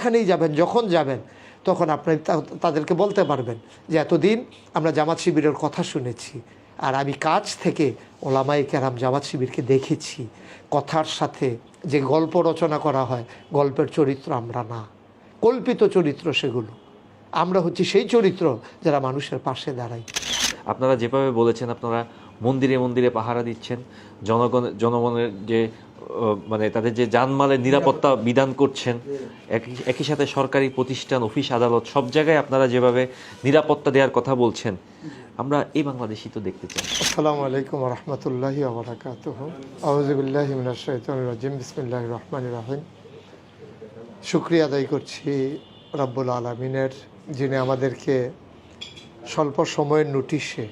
যেখানেই যাবেন, যখন যাবেন, তখন আপনি তাদেরকে বলতে পারবেন যে এতদিন আমরা জামাত শিবিরের কথা শুনেছি, আর আমি কাছ থেকে ওলামায়ে কেরাম জামাত শিবিরকে দেখেছি। কথার সাথে যে গল্প রচনা করা হয়, গল্পের চরিত্র আমরা না, কল্পিত চরিত্র সেগুলো। আমরা হচ্ছি সেই চরিত্র যারা মানুষের পাশে দাঁড়ায়। আপনারা যেভাবে বলেছেন, আপনারা মন্দিরে মন্দিরে পাহারা দিচ্ছেন, জনগণের যে মানে তাদের যে জানমালের নিরাপত্তা বিধান করছেন, একই সাথে সরকারি প্রতিষ্ঠান, অফিস, আদালত সব জায়গায় আপনারা যেভাবে নিরাপত্তা দেওয়ার কথা বলছেন, আমরা এই বাংলাদেশই তো দেখতে চাই। আসসালামু আলাইকুম ওয়া রাহমাতুল্লাহি ওয়া বারাকাতুহু। আউযু বিল্লাহি মিনাশ শাইতানির রাজিম। বিসমিল্লাহির রহমানির রহিম। শুকরিয়া আদায় করছি রব্বুল আলামিনের, যিনি আমাদেরকে স্বল্প সময়ের নোটিশে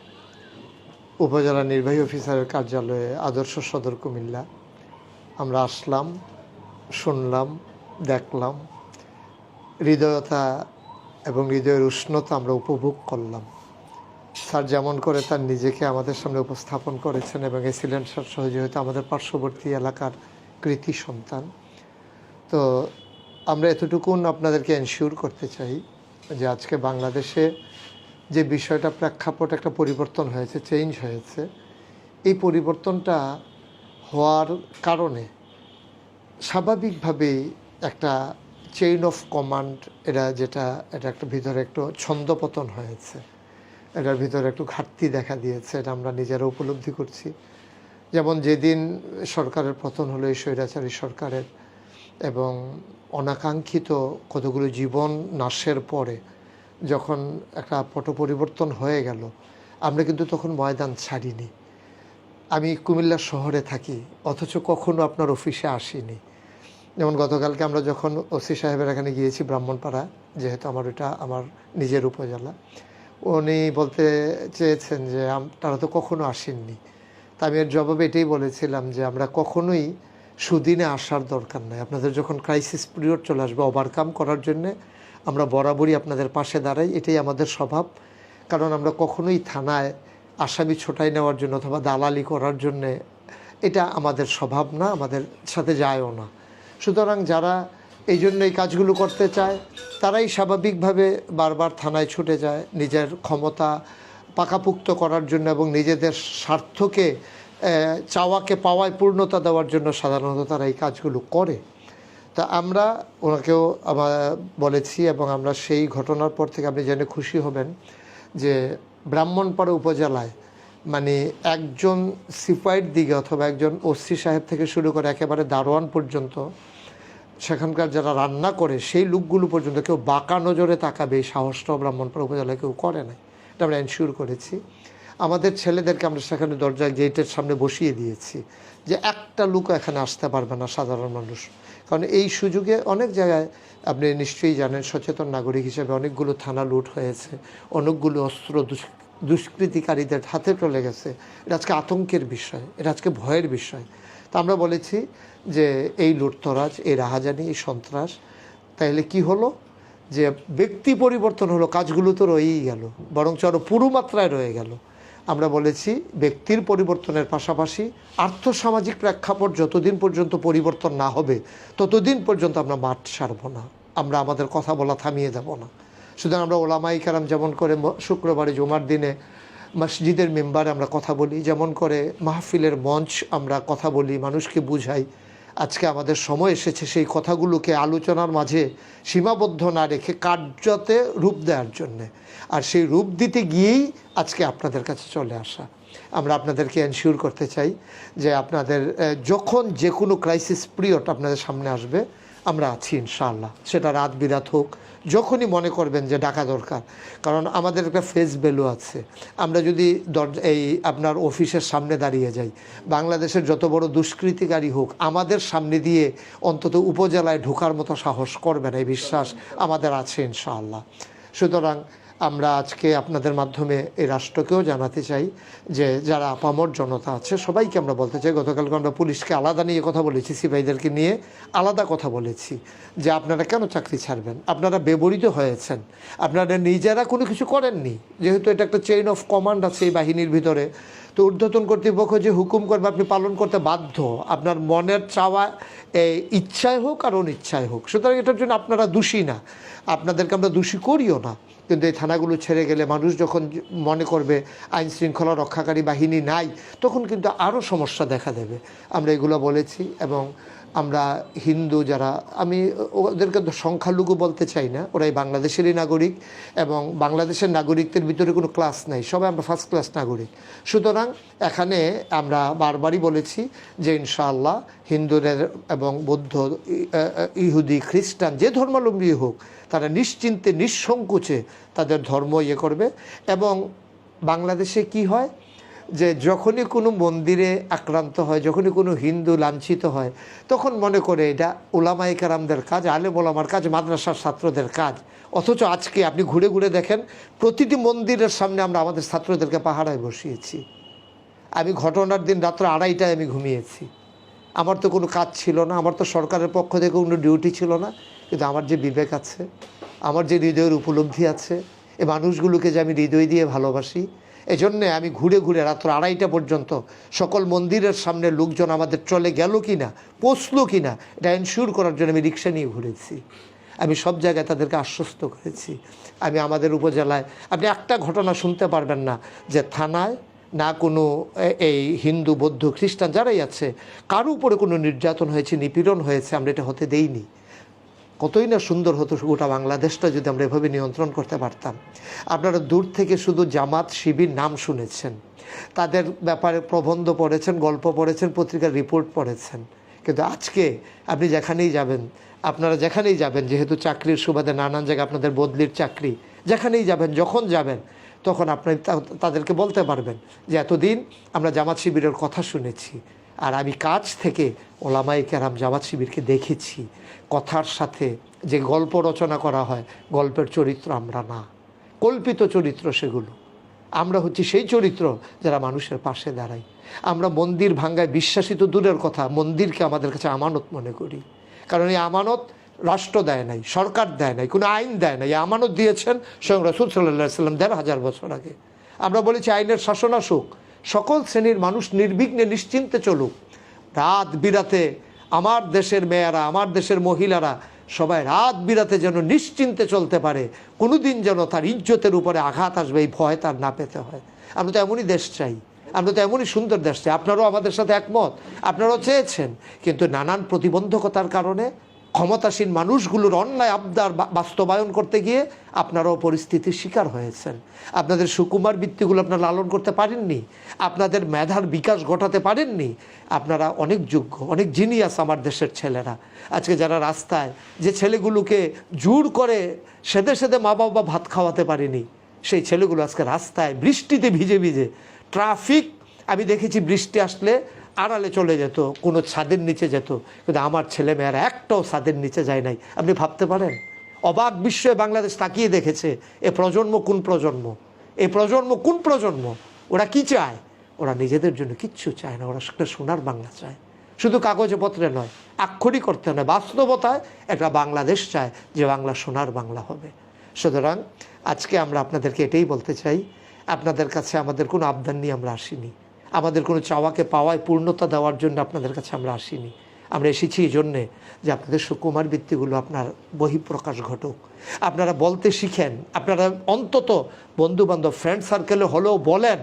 উপজেলা নির্বাহী অফিসারের কার্যালয়ে আদর্শ সদর কুমিল্লা আমরা আসলাম, শুনলাম, দেখলাম, হৃদয়তা এবং হৃদয়ের উষ্ণতা আমরা উপভোগ করলাম। স্যার যেমন করে তার নিজেকে আমাদের সামনে উপস্থাপন করেছেন এবং এসিলেন্ট স্যার সহযোগিতা আমাদের পার্শ্ববর্তী এলাকার কৃতি সন্তান। তো আমরা এতটুকুন আপনাদেরকে এনশিওর করতে চাই যে আজকে বাংলাদেশে যে বিষয়টা প্রেক্ষাপট একটা পরিবর্তন হয়েছে, চেঞ্জ হয়েছে, এই পরিবর্তনটা হওয়ার কারণে স্বাভাবিকভাবেই একটা চেইন অফ কমান্ড, এটা একটা ভিতরে একটু ছন্দপতন হয়েছে, এটার ভিতরে একটু ঘাটতি দেখা দিয়েছে। এটা আমরা নিজেরা উপলব্ধি করছি। যেমন যেদিন সরকারের পতন হলো, এই স্বৈরাচারী সরকারের, এবং অনাকাঙ্ক্ষিত কতগুলো জীবন নাশের পরে যখন একটা পট পরিবর্তন হয়ে গেল, আমরা কিন্তু তখন ময়দান ছাড়িনি। আমি কুমিল্লা শহরে থাকি, অথচ কখনো আপনার অফিসে আসিনি। যেমন গতকালকে আমরা যখন ওসি সাহেবের এখানে গিয়েছি ব্রাহ্মণপাড়া, যেহেতু ওটা আমার নিজের উপজেলা, উনি বলতে চেয়েছেন যে তারা তো কখনো আসেননি। তা আমি এর জবাবে এটাই বলেছিলাম যে আমরা কখনোই সুদিনে আসার দরকার নাই। আপনাদের যখন ক্রাইসিস পিরিয়ড চলে আসবে, ওভারকাম করার জন্যে আমরা বরাবরই আপনাদের পাশে দাঁড়াই, এটাই আমাদের স্বভাব। কারণ আমরা কখনোই থানায় আসামি ছোটাই নেওয়ার জন্য অথবা দালালি করার জন্যে, এটা আমাদের স্বভাব না, আমাদের সাথে যায়ও না। সুতরাং যারা এই জন্য এই কাজগুলো করতে চায়, তারাই স্বাভাবিকভাবে বারবার থানায় ছুটে যায় নিজের ক্ষমতা পাকাপুক্ত করার জন্য এবং নিজেদের স্বার্থকে চাওয়াকে পাওয়ায় পূর্ণতা দেওয়ার জন্য সাধারণত তারা এই কাজগুলো করে। তা আমরা ওনাকেও বলেছি এবং আমরা সেই ঘটনার পর থেকে আপনি জেনে খুশি হবেন যে ব্রাহ্মণপাড়া উপজেলায় মানে একজন সিপাহির দিকে অথবা একজন ওসি সাহেব থেকে শুরু করে একেবারে দারোয়ান পর্যন্ত, সেখানকার যারা রান্না করে সেই লোকগুলো পর্যন্ত কেউ বাঁকা নজরে তাকাবে এই সাহসটাও ব্রাহ্মণপাড়া উপজেলায় কেউ করে নাই। এটা আমরা এনশিওর করেছি। আমাদের ছেলেদেরকে আমরা সেখানে দরজায় গেটের সামনে বসিয়ে দিয়েছি যে একটা লোক এখানে আসতে পারবে না সাধারণ মানুষ। কারণ এই সুযোগে অনেক জায়গায় আপনি নিশ্চয়ই জানেন, সচেতন নাগরিক হিসেবে অনেকগুলো থানা লুট হয়েছে, অনেকগুলো অস্ত্র দুষ্কৃতিকারীদের হাতে চলে গেছে। এটা আজকে আতঙ্কের বিষয়, এটা আজকে ভয়ের বিষয়। তা আমরা বলেছি যে এই লুটতরাজ, এই রাহাজানি, এই সন্ত্রাস, তাইলে কি হলো যে ব্যক্তি পরিবর্তন হলো, কাজগুলো তো রয়েই গেল, বরঞ্চ আরও পুরো মাত্রায় রয়ে গেল। আমরা বলেছি ব্যক্তির পরিবর্তনের পাশাপাশি আর্থসামাজিক প্রেক্ষাপট যতদিন পর্যন্ত পরিবর্তন না হবে ততদিন পর্যন্ত আমরা মাঠ ছাড়ব না, আমরা আমাদের কথা বলা থামিয়ে দেব না। সুতরাং আমরা ওলামায়ে কেরাম যেমন করে শুক্রবারে জুমার দিনে মসজিদের মেম্বারে আমরা কথা বলি, যেমন করে মাহফিলের মঞ্চ আমরা কথা বলি, মানুষকে বুঝাই, আজকে আমাদের সময় এসেছে সেই কথাগুলোকে আলোচনার মাঝে সীমাবদ্ধ না রেখে কার্যতে রূপ দেওয়ার জন্যে। আর সেই রূপ দিতে গিয়েই আজকে আপনাদের কাছে চলে আসা। আমরা আপনাদেরকে এনশিওর করতে চাই যে আপনাদের যখন যে কোনো ক্রাইসিস পিরিয়ড আপনাদের সামনে আসবে, আমরা আছি ইনশাআল্লাহ। সেটা রাত বিরাত হোক, যখনই মনে করবেন যে ডাকা দরকার। কারণ আমাদের একটা ফেস ভ্যালু আছে। আমরা যদি এই আপনার অফিসের সামনে দাঁড়িয়ে যাই, বাংলাদেশের যত বড় দুষ্কৃতিকারী হোক আমাদের সামনে দিয়ে অন্তত উপজেলায় ঢোকার মতো সাহস করবে না, এই বিশ্বাস আমাদের আছে ইনশাআল্লাহ। সুতরাং আমরা আজকে আপনাদের মাধ্যমে এই রাষ্ট্রকেও জানাতে চাই যে যারা আপামর জনতা আছে সবাইকে আমরা বলতে চাই, গতকালকে আমরা পুলিশকে আলাদা নিয়ে কথা বলেছি, সিপাহীদেরকে নিয়ে আলাদা কথা বলেছি যে আপনারা কেন চাকরি ছাড়বেন, আপনারা ব্যবহৃত হয়েছেন, আপনারা নিজেরা কোনো কিছু করেননি, যেহেতু এটা একটা চেইন অফ কমান্ড আছে এই বাহিনীর ভিতরে, তো ঊর্ধ্বতন কর্তৃপক্ষ যে হুকুম করবে আপনি পালন করতে বাধ্য, আপনার মনের চাওয়া ইচ্ছায় হোক আর অনিচ্ছায় হোক। সুতরাং এটার জন্য আপনারা দোষী না, আপনাদেরকে আমরা দোষী করিও না। কিন্তু এই থানাগুলো ছেড়ে গেলে মানুষ যখন মনে করবে আইন শৃঙ্খলা রক্ষাকারী বাহিনী নাই, তখন কিন্তু আরও সমস্যা দেখা দেবে। আমরা এগুলো বলেছি এবং আমরা হিন্দু যারা, আমি ওদেরকে তো সংখ্যালঘু বলতে চাই না, ওরাই বাংলাদেশেরই নাগরিক এবং বাংলাদেশের নাগরিকদের ভিতরে কোনো ক্লাস নাই, সবাই আমরা ফার্স্ট ক্লাস নাগরিক। সুতরাং এখানে আমরা বারবারই বলেছি যে ইনশাআল্লাহ হিন্দুদের এবং বৌদ্ধ, ইহুদি, খ্রিস্টান যে ধর্মাবলম্বী হোক, তারা নিশ্চিন্তে নিঃসংকোচে তাদের ধর্ম করবে। এবং বাংলাদেশে কি হয় যে যখনই কোনো মন্দিরে আক্রান্ত হয়, যখনই কোনো হিন্দু লাঞ্ছিত হয়, তখন মনে করে এটা উলামায়ে কেরামদের কাজ, আলেম ওলামার কাজ, মাদ্রাসার ছাত্রদের কাজ। অথচ আজকে আপনি ঘুরে ঘুরে দেখেন প্রতিটি মন্দিরের সামনে আমরা আমাদের ছাত্রদেরকে পাহারায় বসিয়েছি। আমি ঘটনার দিন রাত্র 2:30টায় আমি ঘুমিয়েছি, আমার তো কোনো কাজ ছিল না, আমার তো সরকারের পক্ষ থেকে কোনো ডিউটি ছিল না, কিন্তু আমার যে বিবেক আছে, আমার যে হৃদয়ের উপলব্ধি আছে, এই মানুষগুলোকে যে আমি হৃদয় দিয়ে ভালোবাসি, এজন্যে আমি ঘুরে ঘুরে রাত্র 2:30টা পর্যন্ত সকল মন্দিরের সামনে লোকজন আমাদের চলে গেল কি না, পৌঁছলো কি না, এটা এনশিওর করার জন্য আমি রিক্সা নিয়ে ঘুরেছি। আমি সব জায়গায় তাদেরকে আশ্বস্ত করেছি। আমি আমাদের উপজেলায় আপনি একটা ঘটনা শুনতে পারবেন না যে থানায় না কোনো এই হিন্দু, বৌদ্ধ, খ্রিস্টান যারাই আছে কারো উপরে কোনো নির্যাতন হয়েছে, নিপীড়ন হয়েছে, আমরা এটা হতে দেইনি। কতই না সুন্দর হতো গোটা বাংলাদেশটা যদি আমরা এভাবে নিয়ন্ত্রণ করতে পারতাম। আপনারা দূর থেকে শুধু জামাত শিবির নাম শুনেছেন, তাদের ব্যাপারে প্রবন্ধ পড়েছেন, গল্প পড়েছেন, পত্রিকার রিপোর্ট পড়েছেন, কিন্তু আজকে আপনি যেখানেই যাবেন, আপনারা যেখানেই যাবেন, যেহেতু চাকরির সুবাদে নানান জায়গায় আপনাদের বদলির চাকরি, যেখানেই যাবেন, যখন যাবেন, তখন আপনি তাদেরকে বলতে পারবেন যে এতদিন আমরা জামাত শিবিরের কথা শুনেছি, আর আমি কাছ থেকে ওলামায়ে কেরাম জামাত শিবিরকে দেখেছি। কথার সাথে যে গল্প রচনা করা হয়, গল্পের চরিত্র আমরা না, কল্পিত চরিত্র সেগুলো। আমরা হচ্ছি সেই চরিত্র যারা মানুষের পাশে দাঁড়াই। আমরা মন্দির ভাঙ্গায় বিশ্বাসী তো দূরের কথা, মন্দিরকে আমাদের কাছে আমানত মনে করি। কারণ এই আমানত রাষ্ট্র দেয় নাই, সরকার দেয় নাই, কোনো আইন দেয় নাই, এই আমানত দিয়েছেন স্বয়ং রাসূল সাল্লাল্লাহু আলাইহি ওয়াসাল্লাম 1500 বছর আগে। আমরা বলেছি আইনের শাসন আসুক, সকল শ্রেণীর মানুষ নির্বিঘ্নে নিশ্চিন্তে চলুক। রাত বিরাতে আমার দেশের মেয়েরা, আমার দেশের মহিলারা সবাই রাত বিরাতে যেন নিশ্চিন্তে চলতে পারে, কোনো দিন যেন তার ইজ্জতের উপরে আঘাত আসবে এই ভয় তার না পেতে হয়। আমরা তো এমনই দেশ চাই, আমরা তো এমনই সুন্দর দেশ চাই। আপনারাও আমাদের সাথে একমত, আপনারাও চেয়েছেন, কিন্তু নানান প্রতিবন্ধকতার কারণে ক্ষমতাসীন মানুষগুলোর অন্যায় আবদার বাস্তবায়ন করতে গিয়ে আপনারাও পরিস্থিতির শিকার হয়েছেন। আপনাদের সুকুমার বৃত্তিগুলো আপনারা লালন করতে পারেননি, আপনাদের মেধার বিকাশ ঘটাতে পারেননি। আপনারা অনেক যোগ্য, অনেক জিনিয়াস আমার দেশের ছেলেরা। আজকে যারা রাস্তায়, যে ছেলেগুলোকে জোর করে সেদে সেদে মা বাবা ভাত খাওয়াতে পারেনি, সেই ছেলেগুলো আজকে রাস্তায় বৃষ্টিতে ভিজে ভিজে, ট্রাফিক, আমি দেখেছি বৃষ্টি আসলে আড়ালে চলে যেত, কোনো ছাদের নিচে যেত, কিন্তু আমার ছেলে মেয়েরা একটাও ছাদের নিচে যায় নাই। আপনি ভাবতে পারেন? অবাক বিস্ময়ে বাংলাদেশ তাকিয়ে দেখেছে এ প্রজন্ম কোন প্রজন্ম, এই প্রজন্ম কোন প্রজন্ম, ওরা কি চায়? ওরা নিজেদের জন্য কিচ্ছু চায় না, ওরা একটা সোনার বাংলা চায়, শুধু কাগজে পত্রে নয়, আক্ষরিক অর্থে নয়, বাস্তবতায় একটা বাংলাদেশ চায় যে বাংলা সোনার বাংলা হবে। সুতরাং আজকে আমরা আপনাদেরকে এটাই বলতে চাই, আপনাদের কাছে আমাদের কোনো আবদার নিয়ে আমরা আসিনি, আমাদের কোনো চাওয়াকে পাওয়ায় পূর্ণতা দেওয়ার জন্য আপনাদের কাছে আমরা আসিনি। আমরা এসেছি এই জন্যে যে আপনাদের সুকুমার বৃত্তিগুলো আপনার বহিঃপ্রকাশ ঘটুক, আপনারা বলতে শিখেন, আপনারা অন্তত বন্ধুবান্ধব ফ্রেন্ড সার্কেলে হলেও বলেন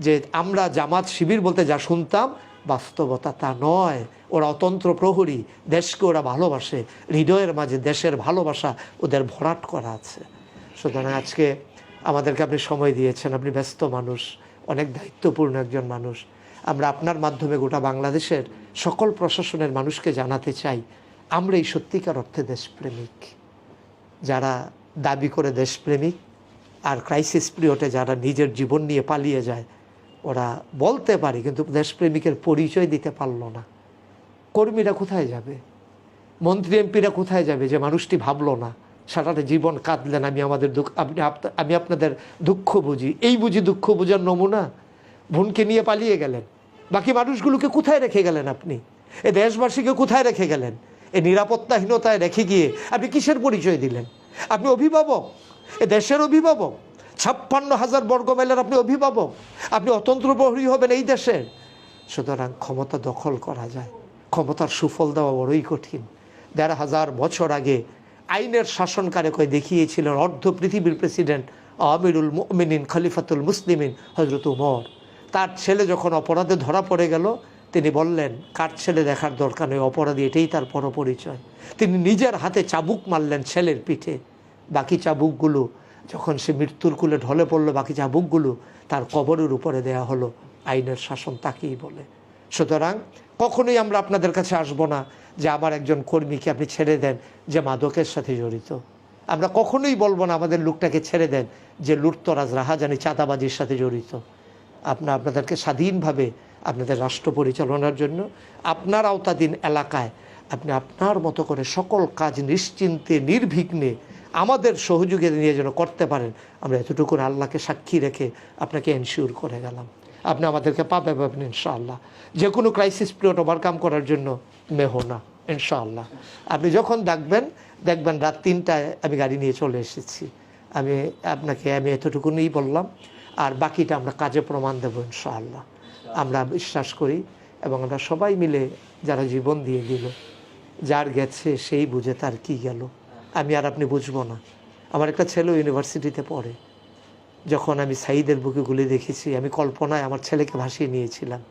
যে আমরা জামাত শিবির বলতে যা শুনতাম বাস্তবতা তা নয়, ওরা অতন্ত্র প্রহরী, দেশকে ওরা ভালোবাসে, হৃদয়ের মাঝে দেশের ভালোবাসা ওদের ভরাট করা আছে। সুতরাং আজকে আমাদেরকে আপনি সময় দিয়েছেন, আপনি ব্যস্ত মানুষ, অনেক দায়িত্বপূর্ণ একজন মানুষ। আমরা আপনার মাধ্যমে গোটা বাংলাদেশের সকল প্রশাসনের মানুষকে জানাতে চাই, আমরা এই সত্যিকার অর্থে দেশপ্রেমিক। যারা দাবি করে দেশপ্রেমিক আর ক্রাইসিস পিরিয়ডে যারা নিজের জীবন নিয়ে পালিয়ে যায়, ওরা বলতে পারে কিন্তু দেশপ্রেমিকের পরিচয় দিতে পারল না। কর্মীরা কোথায় যাবে? মন্ত্রী এমপিরা কোথায় যাবে যে মানুষটি ভাবলো না, সারাটা জীবন কাঁদলেন, আমি আপনাদের দুঃখ বুঝি, এই বুঝি দুঃখ বুঝার নমুনা। বোনকে নিয়ে পালিয়ে গেলেন, বাকি মানুষগুলোকে কোথায় রেখে গেলেন আপনি? এ দেশবাসীকে কোথায় রেখে গেলেন? এই নিরাপত্তাহীনতায় রেখে গিয়ে আপনি কিসের পরিচয় দিলেন? আপনি অভিভাবক, এ দেশের অভিভাবক, 56,000 বর্গমাইলের আপনি অভিভাবক, আপনি অতন্ত্র প্রহরী হবেন এই দেশের। সুতরাং ক্ষমতা দখল করা যায়, ক্ষমতার সুফল দেওয়া বড়ই কঠিন। 1,500 বছর আগে আইনের শাসনকারে কয়ে দেখিয়েছিলেন অর্ধ পৃথিবীর প্রেসিডেন্ট আমিরুল মুমিনিন খলিফাতুল মুসলিমিন হযরত উমর। তার ছেলে যখন অপরাধে ধরা পড়ে গেল, তিনি বললেন কার ছেলে দেখার দরকার নেই, অপরাধী এটাই তার পরপরিচয়। তিনি নিজের হাতে চাবুক মারলেন ছেলের পিঠে। বাকি চাবুকগুলো যখন সে মৃত্যুর কুলে ঢলে পড়লো, বাকি চাবুকগুলো তার কবরের উপরে দেয়া হলো। আইনের শাসন তাকেই বলে। সুতরাং কখনোই আমরা আপনাদের কাছে আসবো না যে আমার একজন কর্মীকে আপনি ছেড়ে দেন যে মাদকের সাথে জড়িত। আমরা কখনোই বলবো না আমাদের লোকটাকে ছেড়ে দেন যে লুটতরাজ রাহাজানি চাঁদাবাজির সাথে জড়িত। আপনাদেরকে স্বাধীনভাবে আপনাদের রাষ্ট্র পরিচালনার জন্য আপনার আওতাধীন এলাকায় আপনি আপনার মতো করে সকল কাজ নিশ্চিন্তে নির্বিঘ্নে আমাদের সহযোগে নিয়ে যেন করতে পারেন, আমরা এতটুকু আল্লাহকে সাক্ষী রেখে আপনাকে এনশিওর করে গেলাম। আপনি আমাদেরকে পাবেন ইনশাআল্লাহ। যে কোনো ক্রাইসিস পিরিয়ড ওভারকাম করার জন্য মেহনা ইনশাআল্লাহ। আপনি যখন দেখবেন রাত 3টায় আমি গাড়ি নিয়ে চলে এসেছি। আমি এতটুকুনই বললাম, আর বাকিটা আমরা কাজে প্রমাণ দেবো ইনশাআল্লাহ। আমরা বিশ্বাস করি এবং আমরা সবাই মিলে যারা জীবন দিয়ে দিল, যার গেছে সেই বুঝে তার কি গেল, আমি আর আপনি বুঝবো না। আমার একটা ছেলে ইউনিভার্সিটিতে পড়ে, যখন আমি সাঈদের বুকে গুলি দেখেছি, আমি কল্পনায় আমার ছেলেকে ভাসিয়ে নিয়েছিলাম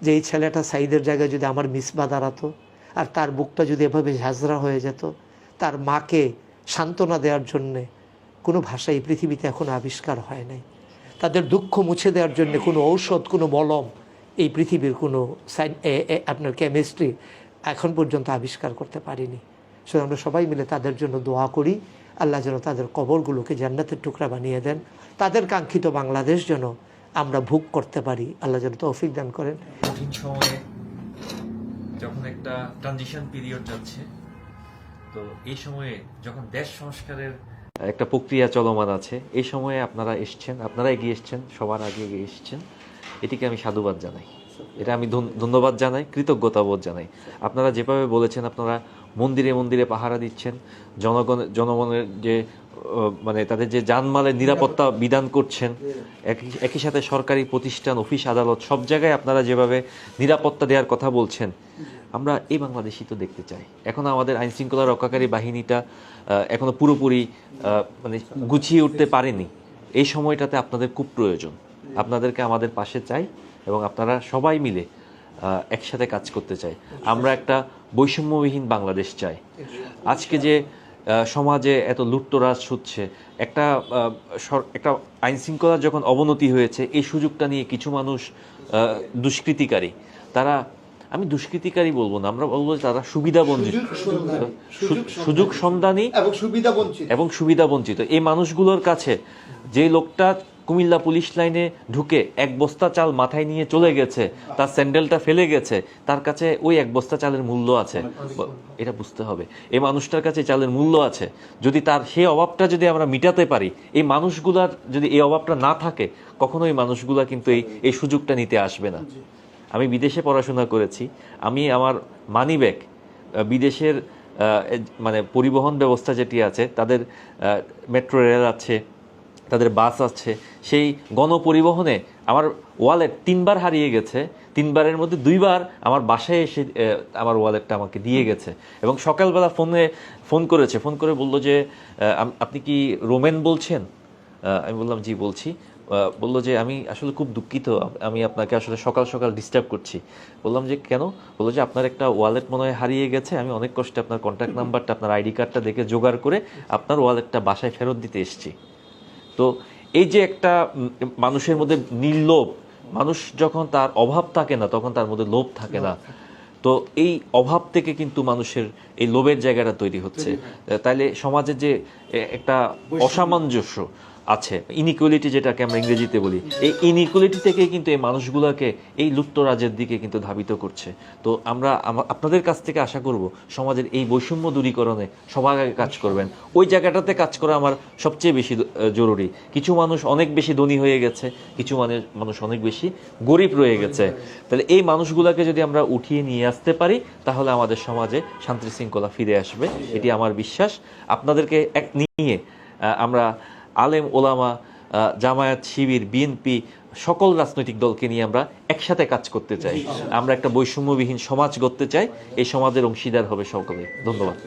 যে এই ছেলেটা সাঈদের জায়গায় যদি আমার মিসবা দাঁড়াতো, আর তার বুকটা যদি এভাবে ঝাঁঝরা হয়ে যেত, তার মাকে সান্ত্বনা দেওয়ার জন্যে কোনো ভাষা এই পৃথিবীতে এখনও আবিষ্কার হয় নাই। তাদের দুঃখ মুছে দেওয়ার জন্য কোনো ঔষধ, কোনো মলম এই পৃথিবীর কোনো আপনার কেমিস্ট্রি এখন পর্যন্ত আবিষ্কার করতে পারিনি। সুতরাং আমরা সবাই মিলে তাদের জন্য দোয়া করি, আল্লাহ যেন তাদের কবরগুলোকে জান্নাতের টুকরা বানিয়ে দেন, তাদের কাঙ্ক্ষিত বাংলাদেশ যেন আমরা ভোগ করতে পারি, আল্লাহ যেন তৌফিক দান করেন। কঠিন সময়ে যখন একটা ট্রানজিশন পিরিয়ড যাচ্ছে, তো এই সময়ে যখন দেশ সংস্কারের একটা প্রক্রিয়া চলমান আছে, এই সময়ে আপনারা এগিয়ে এসছেন, সবার আগে এগিয়ে এসছেন, এটিকে আমি সাধুবাদ জানাই, এটা আমি ধন্যবাদ জানাই, কৃতজ্ঞতাবোধ জানাই। আপনারা যেভাবে বলেছেন, আপনারা মন্দিরে মন্দিরে পাহারা দিচ্ছেন, জনগণের যে মানে তাদের যে জানমালের নিরাপত্তা বিধান করছেন, একই সাথে সরকারি প্রতিষ্ঠান, অফিস, আদালত সব জায়গায় আপনারা যেভাবে নিরাপত্তা দেওয়ার কথা বলছেন, আমরা এই বাংলাদেশই তো দেখতে চাই। এখন আমাদের আইন শৃঙ্খলা রক্ষাকারী বাহিনীটা এখনো পুরোপুরি মানে গুছিয়ে উঠতে পারেনি। এই সময়টাতে আপনাদের খুব প্রয়োজন, আপনাদেরকে আমাদের পাশে চাই এবং আপনারা সবাই মিলে একসাথে কাজ করতে চাই। আমরা একটা বৈষম্যবিহীন বাংলাদেশ চাই। আজকে যে সমাজে এত লুটতরাজ হচ্ছে, একটা আইন শৃঙ্খলার যখন অবনতি হয়েছে, এই সুযোগটা নিয়ে কিছু মানুষ দুষ্কৃতিকারী, তারা, আমি দুষ্কৃতিকারী বলবো না, আমরা বলবো তারা সুযোগ সন্ধানী এবং সুবিধা বঞ্চিত এই মানুষগুলোর কাছে, যে লোকটা কুমিল্লা পুলিশ লাইনে ঢুকে 1 বস্তা চাল মাথায় নিয়ে চলে গেছে, তার স্যান্ডেলটা ফেলে গেছে, তার কাছে ওই 1 বস্তা চালের মূল্য আছে, এটা বুঝতে হবে। এই মানুষটার কাছে চালের মূল্য আছে, যদি তার সেই অভাবটা যদি আমরা মিটাতে পারি, এই মানুষগুলার যদি এই অভাবটা না থাকে, কখনো এই মানুষগুলা কিন্তু এই সুযোগটা নিতে আসবে না। আমি বিদেশে পড়াশোনা করেছি, আমি আমার মানিব্যাগ বিদেশের মানে পরিবহন ব্যবস্থা যেটি আছে, তাদের মেট্রো রেল আছে, তাদের বাস আছে, সেই গণপরিবহনে আমার ওয়ালেট 3বার হারিয়ে গেছে, 3বারের মধ্যে 2বার আমার বাসায় এসে আমার ওয়ালেটটা আমাকে দিয়ে গেছে। এবং সকালবেলা ফোন করে বললো যে আপনি কি রোমেন বলছেন? আমি বললাম জি বলছি। বললো যে আমি আসলে খুব দুঃখিত, আমি আপনাকে আসলে সকাল সকাল ডিস্টার্ব করছি। বললাম যে কেন? বললো যে আপনার একটা ওয়ালেট মনে হয় হারিয়ে গেছে, আমি অনেক কষ্টে আপনার কন্ট্যাক্ট নাম্বারটা, আপনার আইডি কার্ডটা দেখে জোগাড় করে আপনার ওয়ালেটটা বাসায় ফেরত দিতে এসেছি। তো এই যে একটা মানুষের মধ্যে নির্লোভ, মানুষ যখন তার অভাব থাকে না, তখন তার মধ্যে লোভ থাকে না। তো এই অভাব থেকে কিন্তু মানুষের এই লোভের জায়গাটা তৈরি হচ্ছে। তাইলে সমাজে যে একটা অসামঞ্জস্য, আছে, ইনইকুয়ালিটি যেটাকে আমরা ইংরেজিতে বলি, এই ইনইকুয়ালিটি থেকে কিন্তু এই মানুষগুলোকে এই লুপ্তরাজের দিকে কিন্তু ধাবিত করছে। তো আমরা আপনাদের কাছ থেকে আশা করব সমাজের এই বৈষম্য দূরীকরণে সবার আগে কাজ করবেন। ওই জায়গাটাতে কাজ করা আমার সবচেয়ে বেশি জরুরি। কিছু মানুষ অনেক বেশি ধনী হয়ে গেছে, কিছু মানুষ অনেক বেশি গরিব রয়ে গেছে। তাহলে এই মানুষগুলোকে যদি আমরা উঠিয়ে নিয়ে আসতে পারি তাহলে আমাদের সমাজে শান্তি শৃঙ্খলা ফিরে আসবে, এটি আমার বিশ্বাস। আপনাদেরকে এক নিয়ে আমরা আলেম ওলামা, জামায়াত, শিবির, বিএনপি সকল রাজনৈতিক দলকে নিয়ে আমরা একসাথে কাজ করতে চাই। আমরা একটা বৈষম্যবিহীন সমাজ গড়তে চাই। এই সমাজের অংশীদার হবে সকলে। ধন্যবাদ।